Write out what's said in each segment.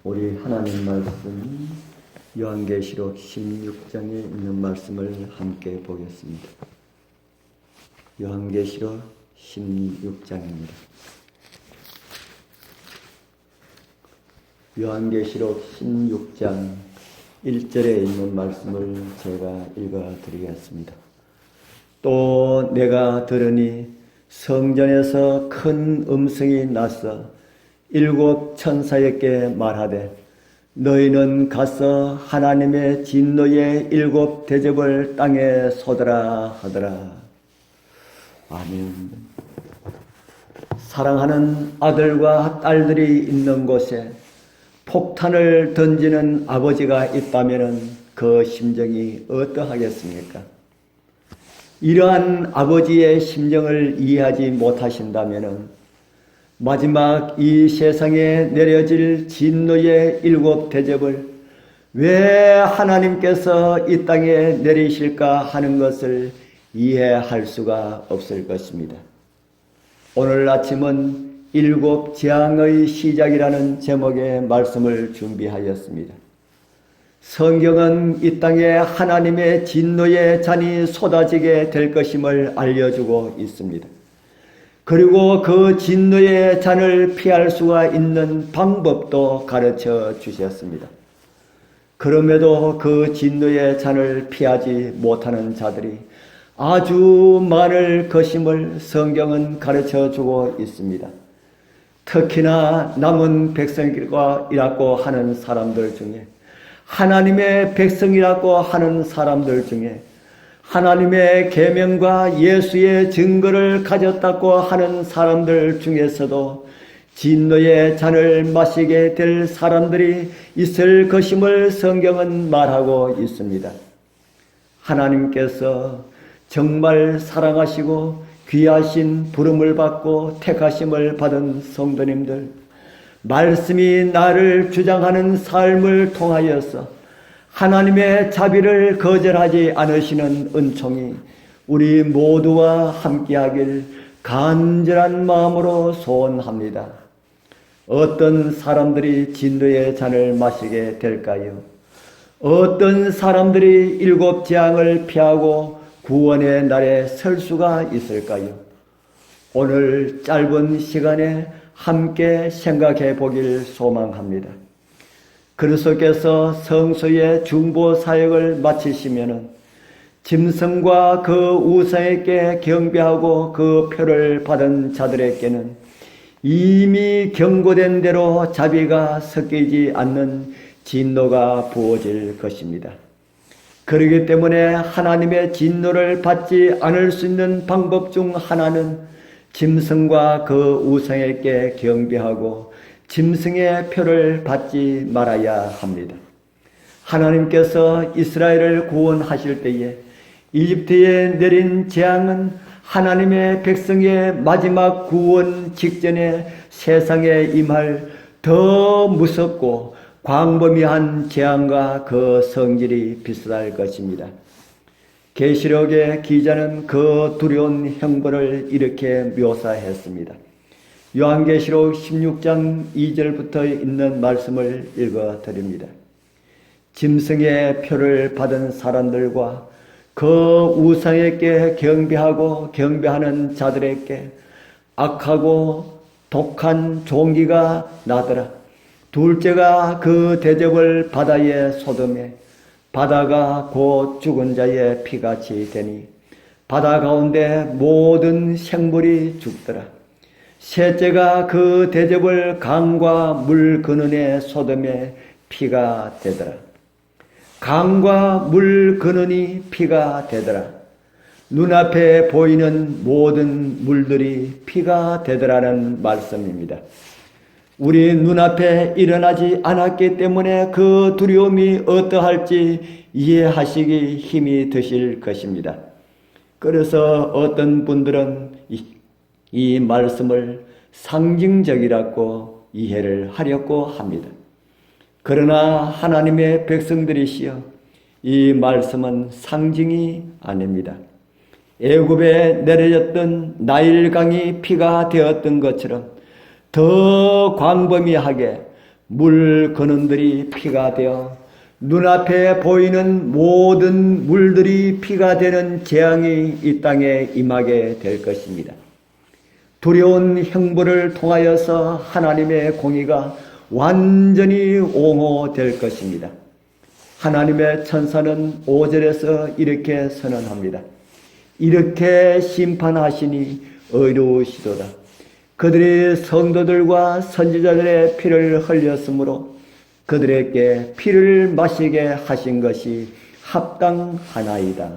우리 하나님 말씀 요한계시록 16장에 있는 말씀을 함께 보겠습니다. 요한계시록 16장입니다. 요한계시록 16장 1절에 있는 말씀을 제가 읽어드리겠습니다. 또 내가 들으니 성전에서 큰 음성이 나서 일곱 천사에게 말하되 너희는 가서 하나님의 진노의 일곱 대접을 땅에 쏟으라 하더라. 아멘. 사랑하는 아들과 딸들이 있는 곳에 폭탄을 던지는 아버지가 있다면 그 심정이 어떠하겠습니까? 이러한 아버지의 심정을 이해하지 못하신다면 마지막 이 세상에 내려질 진노의 일곱 대접을 왜 하나님께서 이 땅에 내리실까 하는 것을 이해할 수가 없을 것입니다. 오늘 아침은 일곱 재앙의 시작이라는 제목의 말씀을 준비하였습니다. 성경은 이 땅에 하나님의 진노의 잔이 쏟아지게 될 것임을 알려주고 있습니다. 그리고 그 진노의 잔을 피할 수가 있는 방법도 가르쳐 주셨습니다. 그럼에도 그 진노의 잔을 피하지 못하는 자들이 아주 많을 것임을 성경은 가르쳐 주고 있습니다. 특히나 남은 백성이라고 하는 사람들 중에, 하나님의 백성이라고 하는 사람들 중에, 하나님의 계명과 예수의 증거를 가졌다고 하는 사람들 중에서도 진노의 잔을 마시게 될 사람들이 있을 것임을 성경은 말하고 있습니다. 하나님께서 정말 사랑하시고 귀하신 부름을 받고 택하심을 받은 성도님들, 말씀이 나를 주장하는 삶을 통하여서 하나님의 자비를 거절하지 않으시는 은총이 우리 모두와 함께하길 간절한 마음으로 소원합니다. 어떤 사람들이 진노의 잔을 마시게 될까요? 어떤 사람들이 일곱 재앙을 피하고 구원의 날에 설 수가 있을까요? 오늘 짧은 시간에 함께 생각해 보길 소망합니다. 그리스도께서 성소의 중보 사역을 마치시면은 짐승과 그 우상에게 경배하고 그 표를 받은 자들에게는 이미 경고된 대로 자비가 섞이지 않는 진노가 부어질 것입니다. 그렇기 때문에 하나님의 진노를 받지 않을 수 있는 방법 중 하나는 짐승과 그 우상에게 경배하고 짐승의 표를 받지 말아야 합니다. 하나님께서 이스라엘을 구원하실 때에 이집트에 내린 재앙은 하나님의 백성의 마지막 구원 직전에 세상에 임할 더 무섭고 광범위한 재앙과 그 성질이 비슷할 것입니다. 계시록의 기자는 그 두려운 형벌을 이렇게 묘사했습니다. 요한계시록 16장 2절부터 있는 말씀을 읽어드립니다. 짐승의 표를 받은 사람들과 그 우상에게 경배하고 경배하는 자들에게 악하고 독한 종기가 나더라. 둘째가 그 대접을 바다에 쏟음에 바다가 곧 죽은 자의 피같이 되니 바다 가운데 모든 생물이 죽더라. 셋째가 그 대접을 강과 물 근원에 쏟음에 피가 되더라. 강과 물 근원이 피가 되더라. 눈앞에 보이는 모든 물들이 피가 되더라는 말씀입니다. 우리 눈앞에 일어나지 않았기 때문에 그 두려움이 어떠할지 이해하시기 힘이 드실 것입니다. 그래서 어떤 분들은 이 말씀을 상징적이라고 이해를 하려고 합니다. 그러나 하나님의 백성들이시여, 이 말씀은 상징이 아닙니다. 애굽에 내려졌던 나일강이 피가 되었던 것처럼 더 광범위하게 물 근원들이 피가 되어 눈앞에 보이는 모든 물들이 피가 되는 재앙이 이 땅에 임하게 될 것입니다. 두려운 형벌을 통하여서 하나님의 공의가 완전히 옹호될 것입니다. 하나님의 천사는 5절에서 이렇게 선언합니다. 이렇게 심판하시니 의로우시도다. 그들이 성도들과 선지자들의 피를 흘렸으므로 그들에게 피를 마시게 하신 것이 합당하나이다.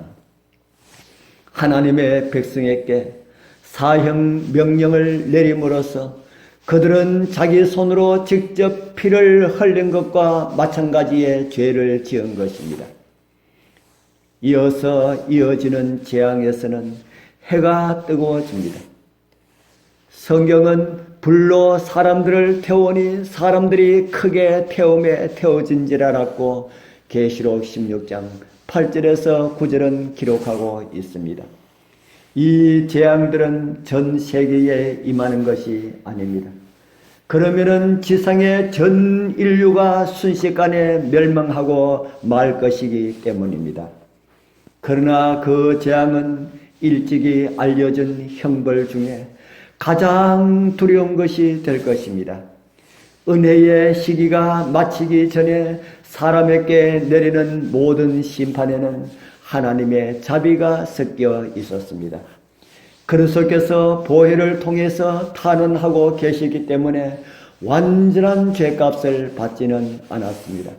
하나님의 백성에게 사형 명령을 내림으로써 그들은 자기 손으로 직접 피를 흘린 것과 마찬가지의 죄를 지은 것입니다. 이어서 이어지는 재앙에서는 해가 뜨거워집니다. 성경은 불로 사람들을 태우니 사람들이 크게 태움에 태워진 줄 알았고 계시록 16장 8절에서 9절은 기록하고 있습니다. 이 재앙들은 전 세계에 임하는 것이 아닙니다. 그러면은 지상의 전 인류가 순식간에 멸망하고 말 것이기 때문입니다. 그러나 그 재앙은 일찍이 알려진 형벌 중에 가장 두려운 것이 될 것입니다. 은혜의 시기가 마치기 전에 사람에게 내리는 모든 심판에는 하나님의 자비가 섞여 있었습니다. 그리스도께서 보혈을 통해서 탄원하고 계시기 때문에 완전한 죄값을 받지는 않았습니다.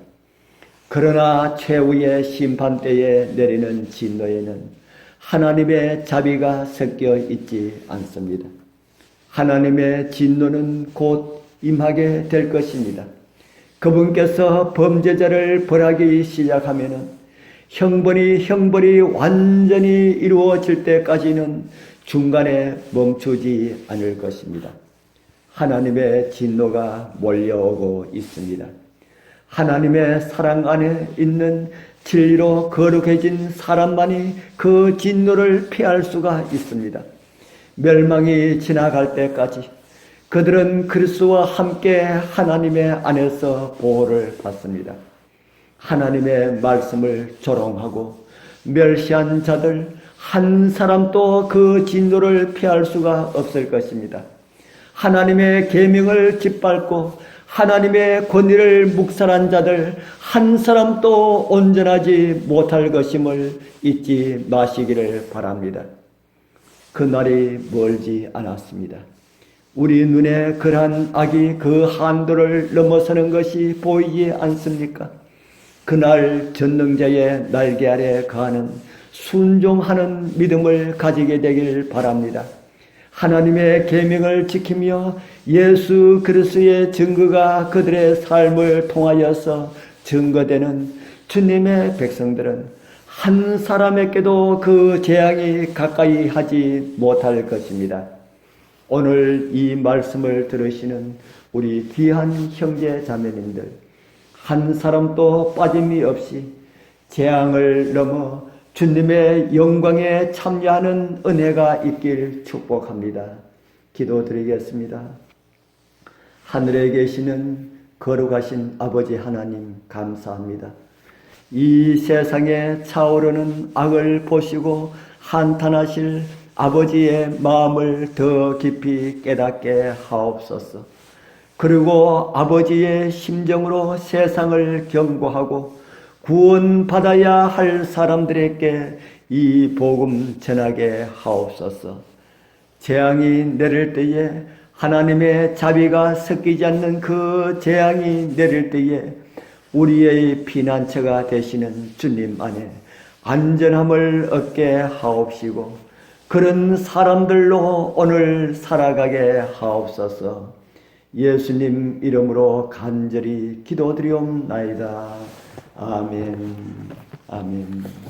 그러나 최후의 심판 때에 내리는 진노에는 하나님의 자비가 섞여 있지 않습니다. 하나님의 진노는 곧 임하게 될 것입니다. 그분께서 범죄자를 벌하기 시작하면은 형벌이 완전히 이루어질 때까지는 중간에 멈추지 않을 것입니다. 하나님의 진노가 몰려오고 있습니다. 하나님의 사랑 안에 있는 진리로 거룩해진 사람만이 그 진노를 피할 수가 있습니다. 멸망이 지나갈 때까지 그들은 그리스도와 함께 하나님의 안에서 보호를 받습니다. 하나님의 말씀을 조롱하고 멸시한 자들 한 사람도 그 진노를 피할 수가 없을 것입니다. 하나님의 계명을 짓밟고 하나님의 권위를 묵살한 자들 한 사람도 온전하지 못할 것임을 잊지 마시기를 바랍니다. 그날이 멀지 않았습니다. 우리 눈에 그러한 악이 그 한도를 넘어서는 것이 보이지 않습니까? 그날 전능자의 날개 아래 거하는 순종하는 믿음을 가지게 되길 바랍니다. 하나님의 계명을 지키며 예수 그리스도의 증거가 그들의 삶을 통하여서 증거되는 주님의 백성들은 한 사람에게도 그 재앙이 가까이 하지 못할 것입니다. 오늘 이 말씀을 들으시는 우리 귀한 형제 자매님들 한 사람도 빠짐이 없이 재앙을 넘어 주님의 영광에 참여하는 은혜가 있길 축복합니다. 기도드리겠습니다. 하늘에 계시는 거룩하신 아버지 하나님 감사합니다. 이 세상에 차오르는 악을 보시고 한탄하실 아버지의 마음을 더 깊이 깨닫게 하옵소서. 그리고 아버지의 심정으로 세상을 경고하고 구원받아야 할 사람들에게 이 복음 전하게 하옵소서. 재앙이 내릴 때에 하나님의 자비가 섞이지 않는 그 재앙이 내릴 때에 우리의 피난처가 되시는 주님 안에 안전함을 얻게 하옵시고 그런 사람들로 오늘 살아가게 하옵소서. 예수님 이름으로 간절히 기도드리옵나이다. 아멘. 아멘.